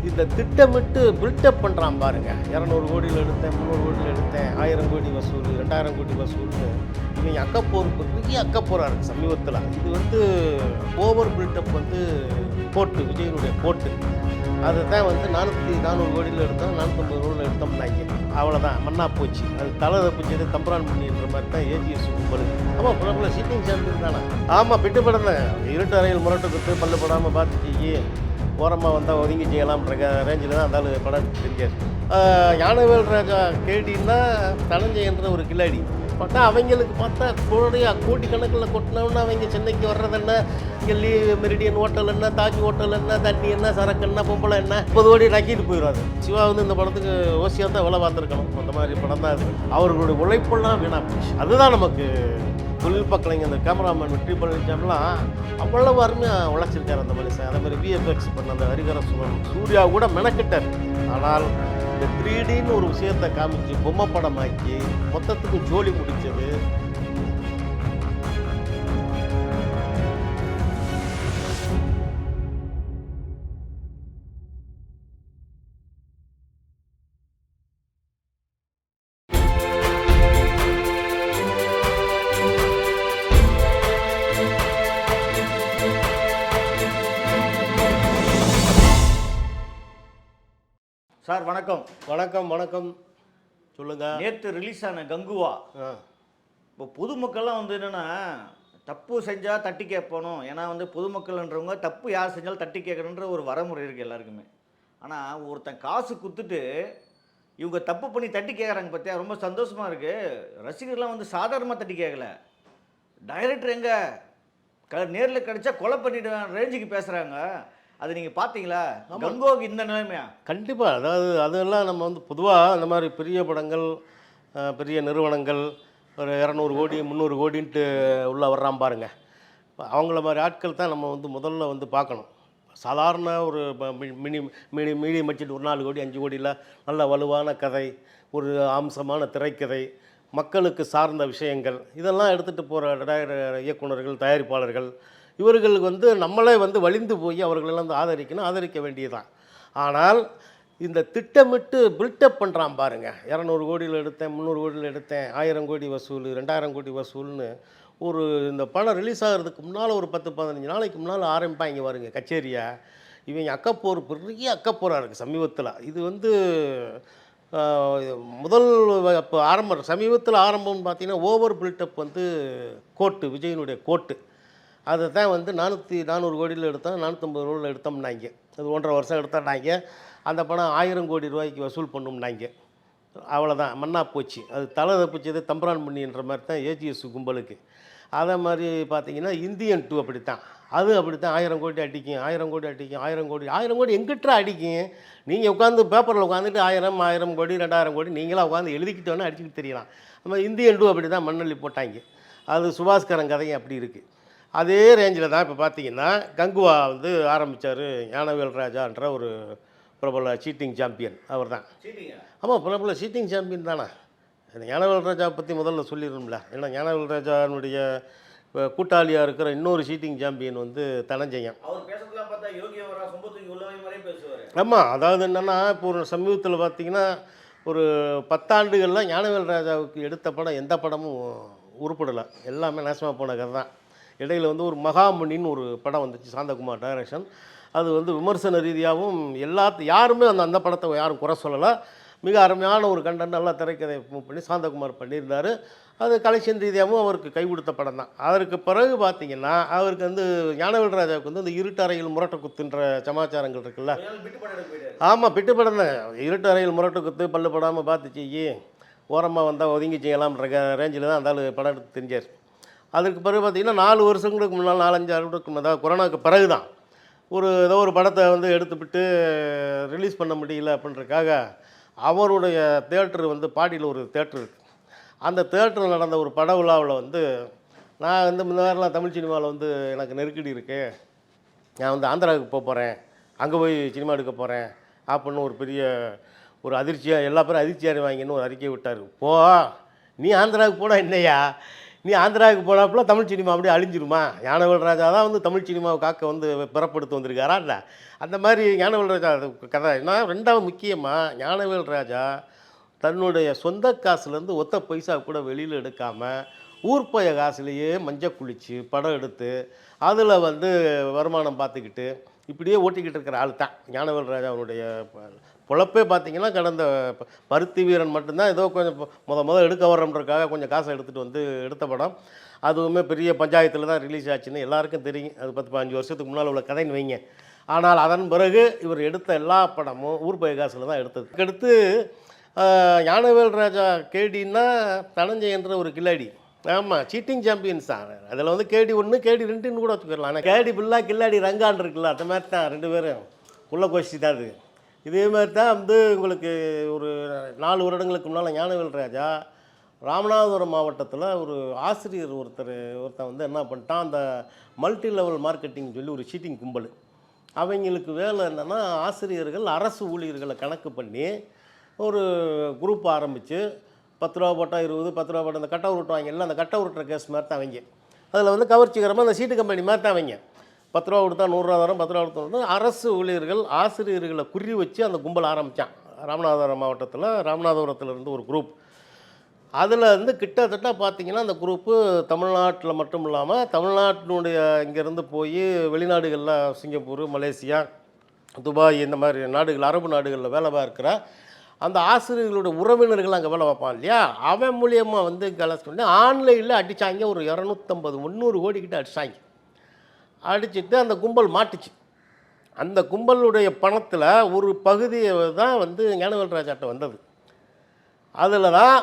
இந்த திட்டமிட்டு பில்டப் பண்ணுறான் பாருங்க. 200 கோடியில் எடுத்தேன், 300 கோடியில் எடுத்தேன், 1000 கோடி வசூல், 2000 கோடி வசூல்னு இவங்க அக்கப்போர் பெரிய அக்கப்போராக இருக்குது சமீபத்தில். இது வந்து ஓவர் பில்டப் வந்து கோட்டு, விஜயனுடைய கோட்டு. அதை தான் வந்து 400 கோடியில் எடுத்தோம், 450 கோடியில் எடுத்தோம்னாங்க. அவ்வளோதான், மண்ணா போச்சு. அது தலை தப்பிச்சது தம்பரான் பண்ணின்ற மாதிரி தான் ஏஜிஎஸ் கும்பல். ஆமாம், பிரபல சீட்டிங் சாம்பியன் தானே. ஆமாம், பிட்டு படம் தான். இருட்டு அறையில் முரட்டு கொடுத்து பல்லு படாமல் பார்த்துச்சு, ஓரமாக வந்தால் ஒதுங்கி செய்யலாம்ன்ற ரேஞ்சில் தான் அந்த படம் தெரிஞ்சார். ஞானவேல் ராஜா கேடின்னா தனஞ்சயன்ற ஒரு கில்லாடி. பார்த்தா அவங்களுக்கு பார்த்தா கோடிக்கணக்கில் கொட்டினோன்னா அவங்க சென்னைக்கு வர்றது என்ன, இங்கே மெரிடியன் ஹோட்டல் என்ன, தாஜ் ஹோட்டல் என்ன, தண்ணி என்ன, சரக்கு என்ன, பொம்பளை என்ன, 30 கோடி நக்கிட்டு போயிடுவாரு. சிவா வந்து இந்த படத்துக்கு ஓசியாக தான் வேலை பார்த்துருக்கணும். அந்த மாதிரி படம் தான் அது. அவர்களுடைய உழைப்பெல்லாம் வீணாக போச்சு. அதுதான் நமக்கு தொழில்நுட்ப கலைஞர், அந்த கேமராமேன் வெற்றி பழனிசாமிலாம் அவ்வளவு அருமையாக உழைச்சிருக்காரு அந்த மனுஷன். அதே மாதிரி விஎஃப்எக்ஸ் பண்ண அந்த ஹரிகர சுவன் சூர்யா கூட மெனக்கிட்டார். ஆனால் இந்த 3Dன்னு ஒரு விஷயத்தை காமிச்சு பொம்மை படமாக்கி மொத்தத்துக்கு ஜோலி முடித்தது. சார் வணக்கம். வணக்கம் வணக்கம், சொல்லுங்கள். நேற்று ரிலீஸ் ஆன கங்குவா, இப்போ பொதுமக்கள்லாம் வந்து என்னென்னா தப்பு செஞ்சால் தட்டி கேட்பணும். ஏன்னா வந்து பொதுமக்கள்ன்றவங்க தப்பு யார் செஞ்சாலும் தட்டி கேட்கணுன்ற ஒரு வரமுறை இருக்குது எல்லாருக்குமே. ஆனால் ஒருத்தன் காசு கொடுத்துட்டு இவங்க தப்பு பண்ணி தட்டி கேட்குறாங்க பார்த்தியா, ரொம்ப சந்தோஷமாக இருக்குது. ரசிகர்லாம் வந்து சாதாரணமாக தட்டி கேட்கல, டைரக்டர் எங்கே நேரில் கிடச்சா கொலை பண்ணிடுவேன் ரேஞ்சுக்கு பேசுகிறாங்க. அது நீங்கள் பார்த்தீங்களா? கங்குவாவுக்கு இந்த நிலைமையா? கண்டிப்பாக. அதாவது அதெல்லாம் நம்ம வந்து பொதுவாக அந்த மாதிரி பெரிய படங்கள், பெரிய நிறுவனங்கள் ஒரு 200 கோடி 300 கோடின்ட்டு உள்ளே வர்றான் பாருங்க. அவங்கள மாதிரி ஆட்கள் தான் நம்ம வந்து முதல்ல வந்து பார்க்கணும். சாதாரண ஒரு மீடியம் பட்ஜெட் ஒரு 4 கோடி 5 கோடியில் நல்ல வலுவான கதை, ஒரு அம்சமான திரைக்கதை, மக்களுக்கு சார்ந்த விஷயங்கள், இதெல்லாம் எடுத்துகிட்டு போகிற இயக்குனர்கள், தயாரிப்பாளர்கள், இவர்களுக்கு வந்து நம்மளே வந்து வலிந்து போய் அவர்களெல்லாம் வந்து ஆதரிக்க வேண்டியதுதான். ஆனால் இந்த திட்டமிட்டு பில்டப் பண்ணுறான் பாருங்க. 200 கோடியில் எடுத்தேன், 300 கோடியில் எடுத்தேன், 1000 கோடி வசூல், 2000 கோடி வசூல்னு ஒரு இந்த படம் ரிலீஸ் ஆகிறதுக்கு முன்னால் ஒரு 10-15 நாளைக்கு முன்னால் ஆரம்பிப்பாங்க பாருங்க கச்சேரியா. இவங்க அக்கப்போர் பெரிய அக்கப்போராக இருக்குது சமீபத்தில். இது வந்து முதல் இப்போ சமீபத்தில் ஆரம்பம்னு பார்த்தீங்கன்னா ஓவர் பில்டப் வந்து கோட்டு, விஜயனுடைய கோட்டு. அதை தான் வந்து 400 கோடியில் எடுத்தோம், 450 கோடியில் எடுத்தோம்னாங்க. அது 1.5 வருஷம் எடுத்தோம்னாங்க. அந்த படம் 1000 கோடி ரூபாய்க்கு வசூல் பண்ணோம்னாங்க. அவ்வளோதான், மண்ணா போச்சு. அது தலை தப்பிச்சது தம்பரான் பண்ணின்ற மாதிரி தான் ஏஜிஎஸ் கும்பலுக்கு. அதே மாதிரி பார்த்தீங்கன்னா இந்தியன் 2 அப்படித்தான். அது அப்படித்தான் 1000 கோடி அடிக்கும், 1000 கோடி அடிக்கும், 1000 கோடி எங்கிட்ட அடிக்கும். நீங்கள் உட்காந்து பேப்பரில் உட்காந்துட்டு 1000 கோடி 2000 கோடி நீங்களாம் உட்காந்து எழுதிக்கிட்டு வேணால் அடிச்சுக்கிட்டு தெரியலாம். நம்ம இந்தியன் 2 அப்படி தான் மண்ணள்ளி போட்டாங்க. அது சுபாஸ்கரன் கதையும் அப்படி இருக்குது. அதே ரேஞ்சில் தான் இப்போ பார்த்தீங்கன்னா கங்குவா வந்து ஆரம்பித்தார். ஞானவேல் ராஜான்ற ஒரு பிரபல சீட்டிங் சாம்பியன் அவர் தான். ஆமாம், பிரபல சீட்டிங் சாம்பியன் தானே. ஞானவேல் ராஜா பற்றி முதல்ல சொல்லிடணும்ல. ஏன்னா ஞானவேல் ராஜானுடைய கூட்டாளியாக இருக்கிற இன்னொரு சீட்டிங் சாம்பியன் வந்து தனஞ்சயன். ஆமாம், அதாவது என்னென்னா இப்போ ஒரு சமீபத்தில் பார்த்தீங்கன்னா ஒரு 10 ஆண்டுகளில் ஞானவேல் ராஜாவுக்கு எடுத்த படம் எந்த படமும் உருப்படலை, எல்லாமே நாசமாக போன கதை தான். இடையில் வந்து ஒரு மகாமுனின்னு ஒரு படம் வந்துச்சு, சாந்தகுமார் டைரக்ஷன். அது வந்து விமர்சன ரீதியாகவும் யாருமே அந்த படத்தை யாரும் குறை சொல்லலை. மிக அருமையான ஒரு கண்டென்ட், நல்லா திரைக்கதை பண்ணி சாந்தகுமார் பண்ணியிருந்தார். அது கலெக்ஷன் ரீதியாகவும் அவருக்கு கை கொடுத்த படம் தான். அதற்கு பிறகு பார்த்திங்கன்னா அவருக்கு வந்து ஞானவேல் ராஜாவுக்கு வந்து இந்த இருட்டு அறையில் முரட்டு குத்துன்ற சமாச்சாரங்கள் இருக்குல்ல. ஆமாம், பிட்டு படம் தான். இருட்டு அறையில் முரட்டு குத்து பல்லு படாமல் பார்த்துச்சு, ஓரமாக வந்தால் ஒதுங்கி செய்யலாம்ன்ற ரேஞ்சில் தான் அந்த படம் எடுத்து தெரிஞ்சார். அதுக்கு பிறகு பார்த்திங்கன்னா 4 வருஷங்களுக்கு முன்னால் 4-5 வருடத்துக்கு முன்னாடி, அதாவது கொரோனாவுக்கு பிறகு தான் ஏதோ ஒரு படத்தை வந்து எடுத்துவிட்டு ரிலீஸ் பண்ண முடியல அப்படின்றக்காக அவருடைய தேட்டர் வந்து பாடியில் ஒரு தேட்டர் இருக்குது. அந்த தேட்டரில் நடந்த ஒரு பட விழாவில் வந்து நான் வந்து முன்னாடிலாம் தமிழ் சினிமாவில் வந்து எனக்கு நெருக்கடி இருக்குது, நான் வந்து ஆந்திராவுக்கு போகிறேன், அங்கே போய் சினிமா எடுக்க போகிறேன் அப்படின்னு ஒரு பெரிய ஒரு அதிர்ச்சியாக எல்லா பேரும் அதிர்ச்சியாக வாங்கின்னு ஒரு அறிக்கை விட்டார். நீ ஆந்திராவுக்கு போனால் என்னையா, நீ ஆந்திராவுக்கு போனாப்புல தமிழ் சினிமா அப்படியே அழிஞ்சிருமா? ஞானவேல் ராஜா தான் வந்து தமிழ் சினிமாவை காக்க வந்து பிறப்படுத்து வந்திருக்காரா இல்ல? அந்த மாதிரி ஞானவேல் ராஜா கதை. நான் 2வது முக்கியமாக ஞானவேல் ராஜா தன்னுடைய சொந்த காசுலேருந்து ஒத்த பைசா கூட வெளியில் எடுக்காமல் ஊர்ப்பய காசுலேயே மஞ்சள் குளிச்சு படம் எடுத்து அதில் வந்து வருமானம் பார்த்துக்கிட்டு இப்படியே ஓட்டிக்கிட்டு இருக்கிற ஆள் தான் ஞானவேல் ராஜா. அவனுடைய பொழப்பே பார்த்தீங்கன்னா கடந்த பருத்தி வீரன் மட்டும்தான் ஏதோ கொஞ்சம் முத எடுக்க வர்றோன்றதுக்காக கொஞ்சம் காசை எடுத்துகிட்டு வந்து எடுத்த படம். அதுவுமே பெரிய பஞ்சாயத்தில் தான் ரிலீஸ் ஆச்சுன்னு எல்லாருக்கும் தெரியும். அது 10-15 வருஷத்துக்கு முன்னால் உள்ள கதைன்னு வைங்க. ஆனால் அதன் பிறகு இவர் எடுத்த எல்லா படமும் ஊர்பய காசில் தான் எடுத்தது. அடுத்து ஞானவேல் ராஜா கேடின்னா தனஞ்சயன்ற ஒரு கில்லாடி. ஆமாம், சீட்டிங் சாம்பியன்ஸ் தான். அதில் வந்து கேடி 1 கேடி 2ன்னு கூட வச்சுக்கலாம். ஆனால் கேடி பில்லா கில்லாடி ரங்கான் இருக்குல்ல, அந்த மாதிரி தான் 2 பேரும் உள்ள கோஷ்டி தான் அது. இதே மாதிரி தான் வந்து உங்களுக்கு ஒரு 4 வருடங்களுக்கு முன்னால் ஞானவேல் ராஜா ராமநாதபுரம் மாவட்டத்தில் ஒரு ஆசிரியர் ஒருத்தன் வந்து என்ன பண்ணிட்டான், அந்த மல்டி லெவல் மார்க்கெட்டிங் சொல்லி ஒரு சீட்டிங் கும்பல். அவங்களுக்கு வேலை என்னென்னா, ஆசிரியர்கள் அரசு ஊழியர்களை கணக்கு பண்ணி ஒரு குரூப் ஆரம்பித்து 10 ரூபா போட்டால் 20, 10 ரூபா போட்டால் அந்த கட்டை உருட்டுவாங்க இல்லை, அந்த கட்டை உருட்டுற கேஸ் மாதிரி தான் அவங்க. அதில் வந்து கவர்ச்சிகரமாக அந்த சீட்டு கம்பெனி மாதிரி தான் அவங்க. 10 ரூபா கொடுத்தா 100 ரூபா வரும், 10 ரூபா கொடுத்தா அரசு ஊழியர்கள் ஆசிரியர்களை குறி வச்சு அந்த கும்பல் ஆரம்பித்தான். ராமநாதபுரம் மாவட்டத்தில் ராமநாதபுரத்துலேருந்து ஒரு குரூப். அதில் வந்து கிட்டத்தட்ட பார்த்திங்கன்னா அந்த குரூப்பு தமிழ்நாட்டில் மட்டும் இல்லாமல் தமிழ்நாட்டினுடைய இங்கேருந்து போய் வெளிநாடுகளில் சிங்கப்பூர், மலேசியா, துபாய் இந்த மாதிரி நாடுகள், அரபு நாடுகளில் வேலை பார்க்குற அந்த ஆசிரியர்களுடைய உறவினர்கள் அங்கே வேலை பார்ப்பான் இல்லையா, அவன் மூலியமாக வந்து கலெக்ட் பண்ணி ஆன்லைனில் அடித்தாங்க. ஒரு 250-300 கோடி கிட்ட அடித்தாங்க. அடிச்சுட்டு அந்த கும்பல் மாட்டுச்சு. அந்த கும்பலுடைய பணத்தில் ஒரு பகுதியை தான் வந்து ஞானவேல் ராஜாட்ட வந்தது. அதில் தான்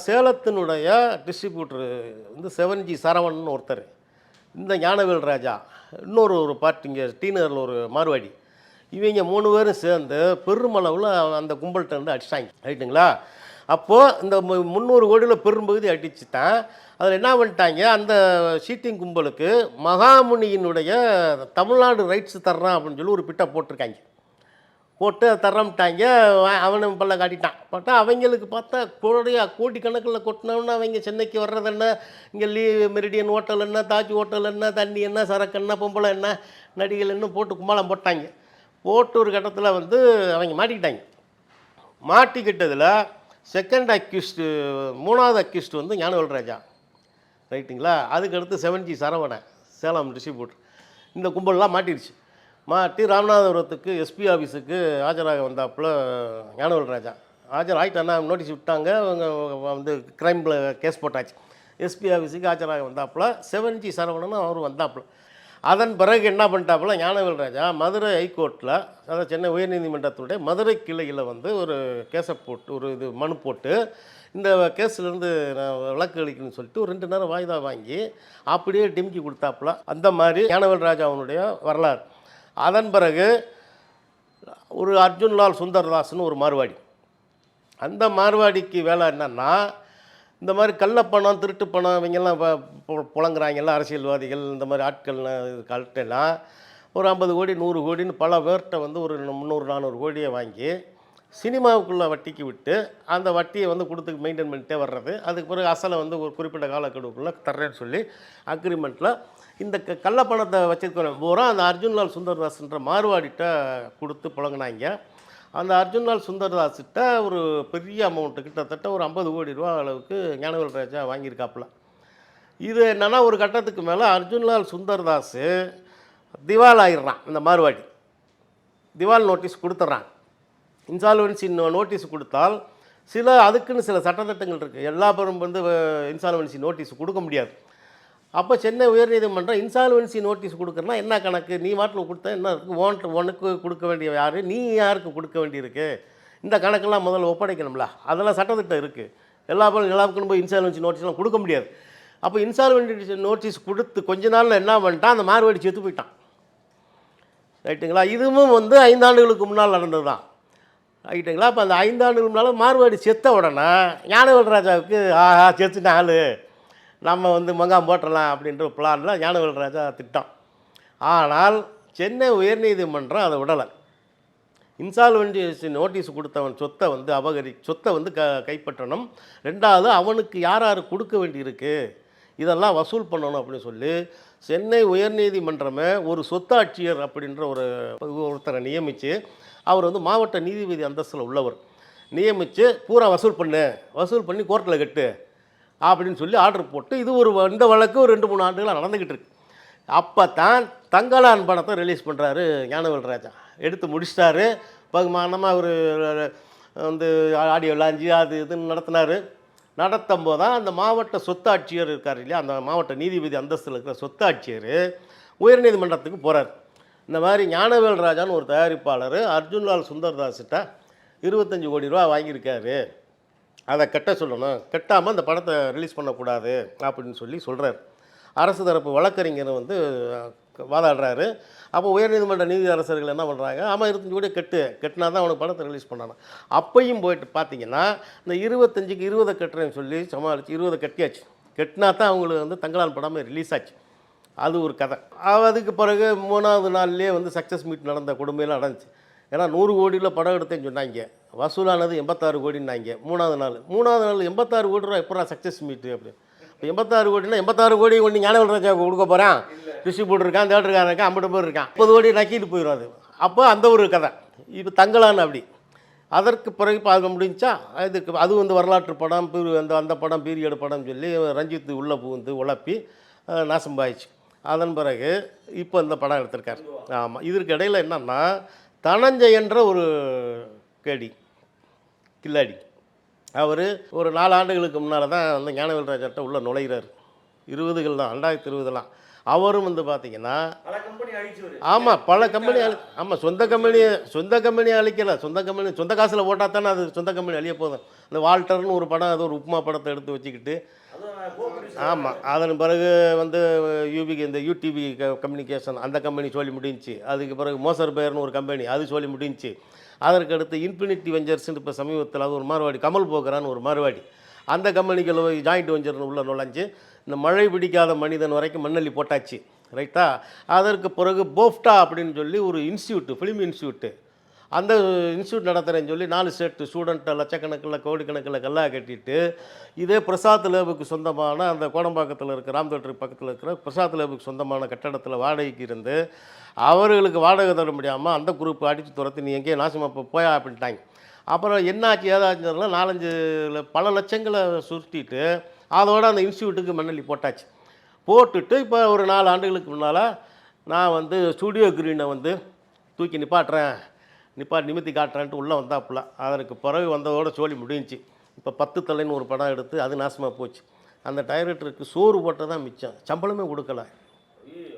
சேலத்தினுடைய டிஸ்ட்ரிபியூட்டர் வந்து 7G சரவணன் ஒருத்தர், இந்த ஞானவேல் ராஜா, இன்னொரு பார்ட்டி இங்கே டீனரில் ஒரு மார்வாடி, இவங்க 3 பேரும் சேர்ந்து பெருமளவில் அந்த கும்பல்கிட்ட இருந்து அடிச்சிட்டாங்க. ரைட்டுங்களா? அப்போது இந்த 300 கோடியில் பெரும்பகுதி அடிச்சு தான் அதில் என்ன பண்ணிட்டாங்க, அந்த சீட்டிங் கும்பலுக்கு மகாமுனியினுடைய தமிழ்நாடு ரைட்ஸ் தர்றான் அப்படின்னு சொல்லி ஒரு பிட்டை போட்டிருக்காங்க. போட்டு தரமிட்டாங்க. அவனை பல்ல காட்டிட்டான். பார்த்தா அவங்களுக்கு பார்த்தா கோடிக்கணக்கில் கொட்டினோன்னு அவங்க சென்னைக்கு வர்றது என்ன, இங்கே மெரிடியன் ஹோட்டல் என்ன, தாஜ் ஹோட்டல் என்ன, தண்ணி என்ன, சரக்கு என்ன, பொம்பளை என்ன, நடிகள் என்ன போட்டு கும்பாலம் போட்டாங்க. போட்டு ஒரு கட்டத்தில் வந்து அவங்க மாட்டிக்கிட்டாங்க. மாட்டிக்கிட்டதில் செகண்ட் அக்யூஸ்டு, 3வது அக்யூஸ்டு வந்து ஞானவேல் ராஜா. ரைட்டுங்களா? அதுக்கடுத்து 7G சரவணன், சேலம் டிஸ்ட்ரிபியூட்டர். இந்த கும்பல்லாம் மாட்டிடுச்சு. மாட்டி ராமநாதபுரத்துக்கு எஸ்பி ஆஃபீஸுக்கு ஆஜராக வந்தாப்புல ஞானவேல் ராஜா ஆஜராகிட்டானா, நோட்டீஸ் விட்டாங்க. அவங்க வந்து க்ரைமில் கேஸ் போட்டாச்சு. எஸ்பி ஆஃபீஸுக்கு ஆஜராக வந்தாப்புல 7G சரவணனும் அவரும் வந்தாப்புல. அதன் பிறகு என்ன பண்ணிட்டாப்புல ஞானவேல் ராஜா மதுரை ஹைகோர்ட்டில், அதாவது சென்னை உயர்நீதிமன்றத்துடைய மதுரை கிளையில் வந்து ஒரு கேஸை போட்டு, ஒரு மனு போட்டு இந்த கேஸ்லேருந்து நான் விளக்கு அளிக்கணும்னு சொல்லிட்டு ஒரு 2 நேரம் வாய்தா வாங்கி அப்படியே டிம்கி கொடுத்தாப்புல. அந்த மாதிரி ஞானவேல் ராஜாவுடைய வரலாறு. அதன் பிறகு ஒரு அர்ஜுன்லால் சுந்தர்தாஸ்னு ஒரு மார்வாடி. அந்த மார்வாடிக்கு வேலை என்னன்னா, இந்த மாதிரி கள்ளப்பணம், திருட்டு பணம் இவங்கெல்லாம் புழங்குறாங்கல்ல அரசியல்வாதிகள், இந்த மாதிரி ஆட்கள்லாம் ஒரு 50 கோடி 100 கோடின்னு பல பேர்கிட்ட வந்து ஒரு 300-400 கோடியை வாங்கி சினிமாவுக்குள்ளே வட்டிக்கு விட்டு அந்த வட்டியை வந்து கொடுத்து மெயின்டைன் பண்ணிட்டே வர்றது. அதுக்கு பிறகு அசலை வந்து ஒரு குறிப்பிட்ட காலக்கெடுவுக்குள்ளே தர்றேன்னு சொல்லி அக்ரிமெண்ட்டில் இந்த கள்ளப்பணத்தை வச்சுருக்கணும் பூரா அந்த அர்ஜுன்லால் சுந்தர்தாஸ்ன்ற மார்வாடிட்ட கொடுத்து புழங்கினாங்க. அந்த அர்ஜுன்லால் சுந்தர்தாஸ்கிட்ட ஒரு பெரிய அமௌண்ட்டு, கிட்டத்தட்ட ஒரு 50 கோடி ரூபா அளவுக்கு ஞானவேல் ராஜா வாங்கியிருக்காப்புல. இது என்னென்னா, ஒரு கட்டத்துக்கு மேலே அர்ஜுன்லால் சுந்தர்தாஸ் திவால் ஆகிடுறான். இந்த மார்வாடி திவால் நோட்டீஸ் கொடுத்துட்றான். இன்சால்வன்சி நோட்டீஸ் கொடுத்தால் அதுக்குன்னு சில சட்டத்திட்டங்கள் இருக்குது. எல்லா பேரும் வந்து இன்சால்வன்சி நோட்டீஸ் கொடுக்க முடியாது. அப்போ சென்னை உயர்நீதிமன்றம் இன்சால்வன்சி நோட்டீஸ் கொடுக்குறனா என்ன கணக்கு, நீ மாட்டில் கொடுத்தா என்ன இருக்குது, உனக்கு கொடுக்க வேண்டிய யார், நீ யாருக்கு கொடுக்க வேண்டியிருக்கு, இந்த கணக்கெல்லாம் முதல்ல ஒப்படைக்கணும்ல. அதெல்லாம் சட்டத்திட்டம் இருக்குது. எல்லாருக்கும் போய் இன்சால்வன்சி நோட்டீஸ்லாம் கொடுக்க முடியாது. அப்போ இன்சால்வன்சி நோட்டீஸ் கொடுத்து கொஞ்ச நாளில் என்ன பண்ணிட்டான், அந்த மார்வாடி செத்து போயிட்டான். ரைட்டுங்களா? இதுவும் வந்து 5 ஆண்டுகளுக்கு முன்னால் நடந்தது தான். ரைட்டுங்களா? அப்போ அந்த 5 ஆண்டுகளுக்கு முன்னால் மார்வாடி செத்த உடனே ஞானவேல் ராஜாவுக்கு செத்துட்ட ஆள், நம்ம வந்து மங்காம் போட்டுடலாம் அப்படின்ற பிளானில் ஞானவேல் ராஜா திட்டம். ஆனால் சென்னை உயர்நீதிமன்றம் அதை விடலை. இன்சால்வன்சி நோட்டீஸ் கொடுத்தவன் சொத்தை வந்து சொத்தை வந்து கைப்பற்றணும். 2வது அவனுக்கு யார் கொடுக்க வேண்டியிருக்கு, இதெல்லாம் வசூல் பண்ணணும் அப்படின்னு சொல்லி சென்னை உயர்நீதிமன்றமே ஒரு சொத்தாட்சியர் அப்படின்ற ஒருத்தரை நியமித்து, அவர் வந்து மாவட்ட நீதிபதி அந்தஸ்தில் உள்ளவர், நியமித்து பூரா வசூல் பண்ணி கோர்ட்டில் கட்டு அப்படின்னு சொல்லி ஆர்டர் போட்டு இது இந்த வழக்கு ஒரு 2-3 ஆண்டுகளாக நடந்துக்கிட்டு இருக்கு. அப்போ தான் தங்கலான் படத்தை ரிலீஸ் பண்ணுறாரு ஞானவேல் ராஜா. எடுத்து முடிச்சிட்டாரு. பகுமானமாக ஒரு வந்து ஆடியோ லான்ச்சு அது இதுன்னு நடத்தும் போது தான் அந்த மாவட்ட சொத்தாட்சியர் இருக்கார் இல்லையா, அந்த மாவட்ட நீதிபதி அந்தஸ்தில் இருக்கிற சொத்தாட்சியர் உயர்நீதிமன்றத்துக்கு போகிறார். இந்த மாதிரி ஞானவேல் ராஜான்னு ஒரு தயாரிப்பாளர் அர்ஜுன்லால் சுந்தர்தாஸ்கிட்ட 25 கோடி ரூபா வாங்கியிருக்காரு, அதை கட்ட சொல்லணும், கட்டாமல் அந்த படத்தை ரிலீஸ் பண்ணக்கூடாது அப்படின்னு சொல்கிறார். அரசு தரப்பு வழக்கறிஞர் வந்து வாதாடுறாரு. அப்போ உயர்நீதிமன்ற நீதி அரசர்கள் என்ன பண்ணுறாங்க, ஆமாம் 25 கோடி கட்டினா தான் அவனுக்கு படத்தை ரிலீஸ் பண்ணானா. அப்பையும் போயிட்டு பார்த்தீங்கன்னா இந்த 25க்கு 20 கட்டுறேன்னு சொல்லி சமாளித்து 20 கட்டியாச்சு. கட்டினா தான் அவங்களுக்கு வந்து தங்கலான் படமே ரிலீஸ் ஆச்சு. அது ஒரு கதை. அதுக்கு பிறகு 3வது நாள்லேயே வந்து சக்ஸஸ் மீட் நடந்த கொடுமையெல்லாம் நடந்துச்சு. ஏன்னா 100 கோடியில் படம் எடுத்தேன்னு சொன்னாங்க, வசூலானது 86 கோடின்னாங்க. 3வது நாள் 86 கோடி ரூபா எப்படா சக்ஸஸ் மீட்டு அப்படி. இப்போ 86 கோடினா 86 கோடி ஒன்று ஞானவேல் ராஜாவுக்கு கொடுக்க போகிறான், டிஸ்ட்ரிபியூட்டர் இருக்கான், தேட்டருக்காரன் இருக்கான், 50 பேர் இருக்கான், 30 கோடி நக்கிட்டு போயிடும் அது. அப்போ அந்த ஒரு கதை. இப்போ தங்கலான் அப்படி. அதற்கு பிறகு பார்க்க முடிஞ்சா அது வந்து வரலாற்று படம், அந்த படம் பீரியடு படம் சொல்லி ரஞ்சித் உள்ளே புகுந்து உழப்பி நாசம் பாயிடுச்சு. அதன் பிறகு இப்போ இந்த படம் எடுத்திருக்காரு. ஆமாம், இதற்கு இடையில் என்னன்னா தனஞ்சயன்ற ஒரு கில்லாடி, அவர் ஒரு 4 ஆண்டுகளுக்கு முன்னால் தான் வந்து ஞானவேல் ராஜாட்ட உள்ளே நுழைகிறார். 20கள் தான், 2020 அவரும் வந்து பார்த்தீங்கன்னா ஆமாம் பல கம்பெனி ஆமாம் சொந்த கம்பெனி அழிக்கலை, சொந்த காசில் போட்டால் தானே அது சொந்த கம்பெனி அழிய போதும். இந்த வால்டர்னு ஒரு படம், அது ஒரு உப்புமா படத்தை எடுத்து வச்சுக்கிட்டு ஆமாம், அதன் பிறகு வந்து இந்த யூடிவி கம்யூனிகேஷன் அந்த கம்பெனி சொல்லி முடிஞ்சிச்சு. அதுக்கு பிறகு மோசர் பேர்னு ஒரு கம்பெனி அது சொல்லி முடிஞ்சிச்சு. அதற்கு அடுத்து இன்ஃபினிட்டி வெஞ்சர்ஸ்னு இப்போ சமீபத்தில் அது ஒரு மார்வாடி, கமல் போகிறான்னு ஒரு மார்வாடி, அந்த கம்பெனிக்குள்ள ஜாயிண்ட் வெஞ்சர்னு உள்ள நுழைஞ்சு இந்த மழை பிடிக்காத மனிதன் வரைக்கும் மண்ணள்ளி போட்டாச்சு. ரைட்டா? அதற்கு பிறகு போஃப்டா அப்படின்னு சொல்லி ஒரு இன்ஸ்டியூட்டு, ஃபிலிம் இன்ஸ்டியூட்டு, அந்த இன்ஸ்டியூட் நடத்துகிறேன்னு சொல்லி 4 ஸ்டேட்டு ஸ்டூடெண்ட்டை லட்சக்கணக்கில் கோடிக்கணக்கில் கல்லா கட்டிட்டு இதே பிரசாத் லேபுக்கு சொந்தமான அந்த கோடம்பாக்கத்தில் இருக்கிற ராம் தேட்டருக்கு பக்கத்தில் இருக்கிற பிரசாத் லேபுக்கு சொந்தமான கட்டடத்தில் வாடகைக்கு இருந்து அவர்களுக்கு வாடகை தர முடியாமல் அந்த குரூப் அடித்து துரத்து நீ எங்கேயும் நாசமாக போயா அப்படின்ட்டாங்க. அப்புறம் என்னாச்சு ஏதாச்சுன்னா 4-5 பல லட்சங்களை சுருட்டிட்டு அதோடு அந்த இன்ஸ்டியூட்டுக்கு மண்ணள்ளி போட்டுட்டு இப்போ ஒரு 4 ஆண்டுகளுக்கு முன்னால் நான் வந்து ஸ்டூடியோ கிரீனை வந்து தூக்கி நிமித்தி காட்டுறேன்ட்டு உள்ளே வந்தாப்புல. அதற்கு பிறகு வந்ததோட சோழி முடிஞ்சிச்சு. இப்போ 10 தலைன்னு ஒரு படம் எடுத்து அது நாசமாக போச்சு. அந்த டைரக்டருக்கு சோறு போட்ட தான் மிச்சம், சம்பளமே கொடுக்கல.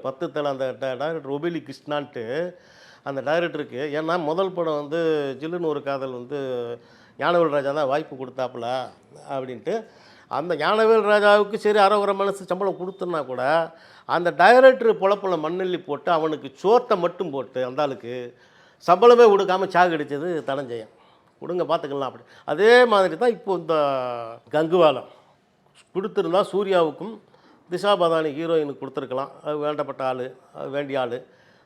10 தலை அந்த டைரக்டர் ஒபேலி கிருஷ்ணான்ட்டு அந்த டைரக்டருக்கு. ஏன்னா முதல் படம் வந்து ஜில்லுன்னு ஒரு காதல் வந்து ஞானவேல் ராஜா தான் வாய்ப்பு கொடுத்தாப்புல அப்படின்ட்டு அந்த ஞானவேல் ராஜாவுக்கு சரி அறகுற மனசு சம்பளம் கொடுத்துன்னா கூட அந்த டைரக்டர் பொழப்பில் மண்ணள்ளி போட்டு அவனுக்கு சோத்தை மட்டும் போட்டு அந்த ஆளுக்கு சம்பளமே கொடுக்காமல் சாகடிச்சது தனஞ்சயன். கொடுங்க பார்த்துக்கலாம் அப்படி. அதே மாதிரி தான் இப்போ இந்த கங்குவாலம் கொடுத்துருந்தா சூர்யாவுக்கும் திஷா பதானி ஹீரோயினுக்கு கொடுத்துருக்கலாம், அது வேண்டப்பட்ட ஆள், அது வேண்டிய ஆள்.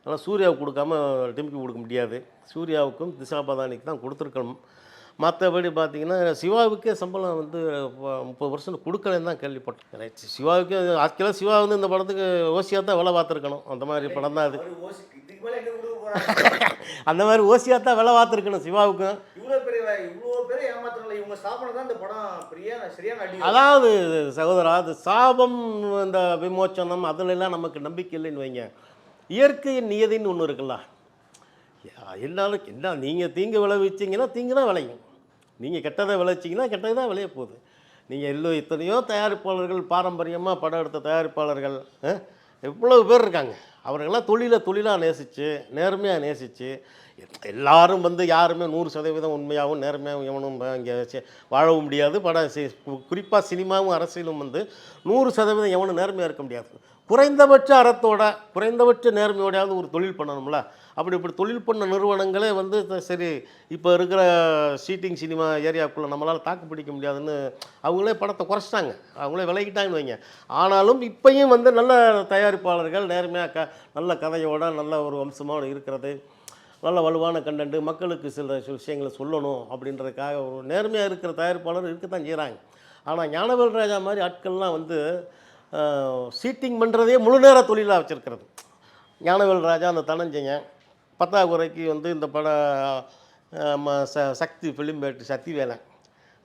ஆனால் சூர்யாவுக்கு கொடுக்காம டிமிக்கி கொடுக்க முடியாது. சூர்யாவுக்கும் திஷா பதானிக்கு தான் கொடுத்துருக்கணும். மற்றபடி பார்த்திங்கன்னா சிவாவுக்கே சம்பளம் வந்து 30% கொடுக்கலன்னு தான் கேள்விப்பட்டேன். ரைட், சிவாவுக்கு ஆக்சுவலாக சிவா வந்து இந்த படத்துக்கு ஓசியாக தான் வேலை பார்த்துருக்கணும். அந்த மாதிரி படம் தான் அது. அந்த மாதிரி ஓசியாக தான் வேலை பார்த்துருக்கணும் சிவாவுக்கும். அதாவது சகோதரா, அது சாபம் இந்த விமோச்சனம் அதிலெல்லாம் நமக்கு நம்பிக்கை இல்லைன்னு வைங்க. இயற்கையின் நியதின்னு ஒன்று இருக்குல்ல, எல்லாரும் என்ன நீங்கள் தீங்கு விளைவிச்சிங்கன்னா தீங்கு தான் விளையும், நீங்கள் கெட்டதை விளைச்சிங்கன்னா கெட்டது தான் விளைய போகுது. நீங்கள் எத்தனையோ தயாரிப்பாளர்கள், பாரம்பரியமாக படம் எடுத்த தயாரிப்பாளர்கள் எவ்வளவு பேர் இருக்காங்க. அவர்களெல்லாம் தொழிலாக நேசித்து நேர்மையாக நேசித்து எல்லாரும் வந்து யாருமே 100% உண்மையாகவும் நேர்மையாகவும் எவனும் இங்கே வாழவும் முடியாது. குறிப்பாக சினிமாவும் அரசியலும் வந்து 100% எவனும் நேர்மையாக இருக்க முடியாது. குறைந்தபட்ச அறத்தோட குறைந்தபட்ச நேர்மையோடையாவது ஒரு தொழில் பண்ணணும்ல. இப்படி தொழில் பண்ண நிறுவனங்களே வந்து சரி இப்போ இருக்கிற ஷீட்டிங் சினிமா ஏரியாவுக்குள்ளே நம்மளால் தாக்கு பிடிக்க முடியாதுன்னு அவங்களே படத்தை குறைச்சிட்டாங்க, அவங்களே விலகிட்டாங்கன்னு வைங்க. ஆனாலும் இப்போயும் வந்து நல்ல தயாரிப்பாளர்கள் நேர்மையாக நல்ல கதையோட நல்ல ஒரு வம்சமாக இருக்கிறது, நல்ல வலுவான கண்டென்ட்டு, மக்களுக்கு சில விஷயங்களை சொல்லணும் அப்படின்றதுக்காக ஒரு நேர்மையாக இருக்கிற தயாரிப்பாளர் இருக்கத்தான் செய்கிறாங்க. ஆனால் ஞானவேல் ராஜா மாதிரி ஆட்கள்லாம் வந்து சீட்டிங் பண்ணுறதே முழு நேர தொழிலாக வச்சுருக்கிறது. ஞானவேல் ராஜா அந்த தனஞ்சயன் பத்தாக்குறைக்கு வந்து இந்த சக்தி ஃபிலிம் பேட்டு சக்திவேலன்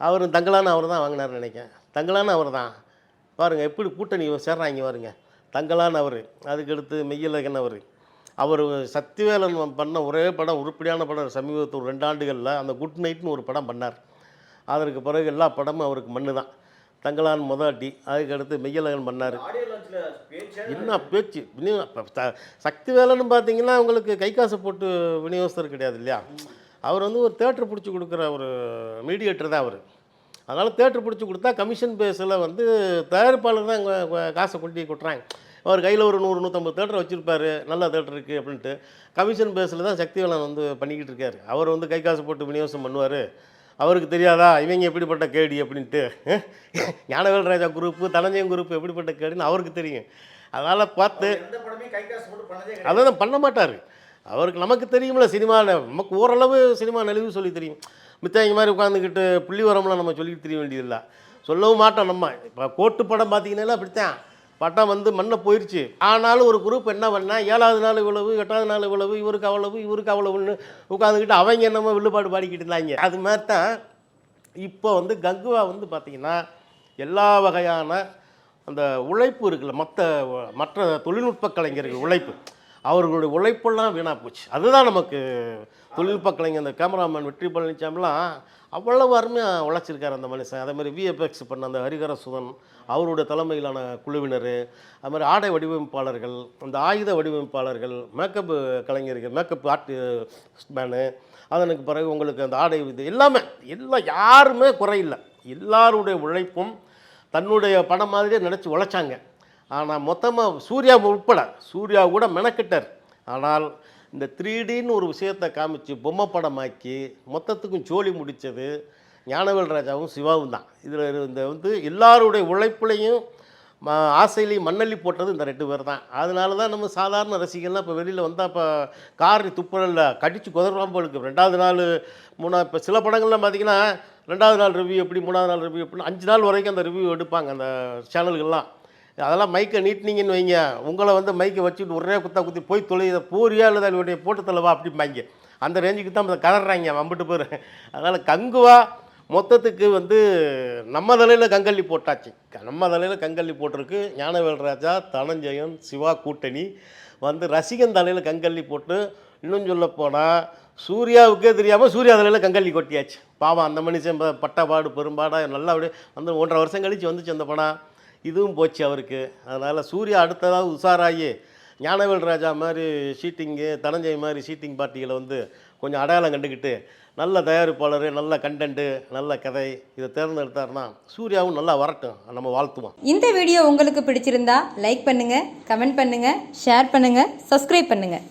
அவர் தங்கலான அவர் தான் வாங்கினார்னு நினைக்கிறேன். தங்கலான அவர் தான் பாருங்கள் எப்படி கூட்டணி சேர்றாங்க பாருங்க. தங்கலான அவர், அதுக்கடுத்து மெய்யழகன் அவர் சக்திவேலன் பண்ண ஒரே படம் உருப்படியான படம் சமீபத்தில் ஒரு 2 ஆண்டுகளில் அந்த குட் நைட்னு ஒரு படம் பண்ணார். அதற்கு பிறகு எல்லா படமும் அவருக்கு மண்ணு தான். தங்கலான் முதலாட்டி, அதுக்கடுத்து மெய்யழகன் பண்ணார். என்ன பேச்சு சக்திவேலன்னு பார்த்தீங்கன்னா உங்களுக்கு கை காசு போட்டு விநியோகஸ்தர் கிடையாது இல்லையா. அவர் வந்து ஒரு தேட்டர் பிடிச்சி கொடுக்குற ஒரு மீடியேட்டர் தான் அவர். அதனால் தேட்டர் பிடிச்சி கொடுத்தா கமிஷன் பேஸில் வந்து தயாரிப்பாளர் தான் காசை கொண்டு கொட்டுறாங்க. அவர் கையில் ஒரு 100-150 தேட்டர் வச்சுருப்பார், நல்ல தேட்டர் இருக்குது அப்படின்ட்டு. கமிஷன் பேஸில் தான் சக்திவேலன் வந்து பண்ணிக்கிட்டு இருக்கார். அவர் வந்து கை காசு போட்டு விநியோகம் பண்ணுவார். அவருக்கு தெரியாதா இவங்க எப்படிப்பட்ட கேடி அப்படின்ட்டு. ஞானவேல் ராஜா குரூப்பு தனஞ்சயன் குரூப் எப்படிப்பட்ட கேடுன்னு அவருக்கு தெரியும். அதனால் பார்த்து அதான் பண்ண மாட்டார். அவருக்கு நமக்கு தெரியுமில்ல, சினிமாவில் நமக்கு ஓரளவு சினிமா நெளிவு சொல்லி தெரியும். மித்தவங்க மாதிரி உட்காந்துக்கிட்டு புள்ளிவரம்லாம் நம்ம சொல்லிட்டு தெரிய வேண்டியதில்லை, சொல்லவும் மாட்டோம். நம்ம இப்போ கோட்டு படம் பார்த்தீங்கன்னா அப்படித்தான், பட்டம் வந்து மண்ணை போயிடுச்சு. ஆனாலும் ஒரு குரூப் என்ன பண்ணால் 7வது நாள் இவ்வளவு, 8வது நாள் இவ்வளவு, இவருக்கு அவ்வளவு இவருக்கு அவ்வளவுன்னு உட்காந்துக்கிட்டு அவங்க என்னமோ வில்லுபாடு பாடிக்கிட்டு இருந்தாங்க. அது மாதிரி தான் இப்போ வந்து கங்குவா வந்து பார்த்திங்கன்னா எல்லா வகையான அந்த உழைப்பு இருக்குல்ல, மற்ற தொழில்நுட்ப கலைஞர்கள் உழைப்பு, அவர்களுடைய உழைப்பெல்லாம் வீணாக போச்சு. அதுதான் நமக்கு தொழில்நுட்ப கலைஞர் அந்த கேமராமேன் வெற்றி பழனிசாமிலாம் அவ்வளவு அருமையாக உழைச்சிருக்கார் அந்த மனுஷன். அதே மாதிரி விஎஃப்எக்ஸ் பண்ண அந்த ஹரிகர சுதன் அவருடைய தலைமையிலான குழுவினர், அது மாதிரி ஆடை வடிவமைப்பாளர்கள், அந்த ஆயுத வடிவமைப்பாளர்கள், மேக்கப்பு கலைஞர்கள், மேக்கப் ஆர்டிஸ்ட்மேனு, அதனுக்கு பிறகு உங்களுக்கு அந்த ஆடை இது எல்லாமே எல்லாம் யாருமே குறையில்லை. எல்லாருடைய உழைப்பும் தன்னுடைய படம் மாதிரியே நினச்சி உழைச்சாங்க. ஆனால் மொத்தமாக சூர்யா உட்பட, சூர்யா கூட மெனக்கிட்டார். ஆனால் இந்த 3Dன்னு ஒரு விஷயத்தை காமிச்சு பொம்மை படமாக்கி மொத்தத்துக்கும் சோழி முடித்தது ஞானவேல் ராஜாவும் சிவாவும் தான். இதில் இந்த வந்து எல்லாருடைய உழைப்புலையும் ஆசையிலையும் மண்ணள்ளி போட்டது இந்த 2 பேர் தான். அதனால தான் நம்ம சாதாரண ரசிகர்லாம் இப்போ வெளியில் வந்தால் இப்போ காரி துப்புரலில் கடித்து குதறாமல் இருக்குது. 2வது நாள் 3 இப்போ சில படங்கள்லாம் பார்த்திங்கன்னா 2வது நாள் ரிவ்யூ எப்படி, 3வது நாள் ரிவ்யூ எப்படின்னு 5 நாள் வரைக்கும் அந்த ரிவ்யூ எடுப்பாங்க அந்த சேனல்கள்லாம். அதெல்லாம் மைக்கை நீட்டினீங்கன்னு வைங்க, உங்களை வந்து மைக்கை வச்சுட்டு ஒரே குத்தி போய் தொழில் பூரியா இல்லை அதனுடைய போட்டு தள்ளவா அப்படிம்பாங்க. அந்த ரேஞ்சுக்கு தான் கதறாங்க வம்பிட்டு போயிரு. அதனால் கங்குவா மொத்தத்துக்கு வந்து நம்ம தலையில் கங்கல்லி போட்டாச்சு. நம்ம தலையில் கங்கல்லி போட்டிருக்கு. ஞானவேல் ராஜா தனஞ்சயன் சிவா கூட்டணி வந்து ரசிகன் தலையில் கங்கல்லி போட்டு, இன்னும் சொல்ல போனால் சூர்யாவுக்கே தெரியாமல் சூர்யா தலையில் கங்கல்லி கொட்டியாச்சு. பாவம் அந்த மனுஷன் பட்டப்பாடு பெரும்பாடாக நல்லா அப்படியே வந்து 1.5 வருஷம் கழித்து வந்துச்சு அந்த படம். இதுவும் போச்சு அவருக்கு. அதனால் சூர்யா அடுத்ததாவது உஷாராகி ஞானவேல் ராஜா மாதிரி ஷீட்டிங்கு, தனஞ்சய் மாதிரி ஷீட்டிங் பார்ட்டிகளை வந்து கொஞ்சம் அடையாளம் கண்டுக்கிட்டு நல்ல தயாரிப்பாளர், நல்ல கண்டென்ட்டு, நல்ல கதை இதை தேர்ந்தெடுத்தாருன்னா சூர்யாவும் நல்லா வரட்டும், நம்ம வாழ்த்துவோம். இந்த வீடியோ உங்களுக்கு பிடிச்சிருந்தா லைக் பண்ணுங்கள், கமெண்ட் பண்ணுங்கள், ஷேர் பண்ணுங்கள், சப்ஸ்கிரைப் பண்ணுங்கள்.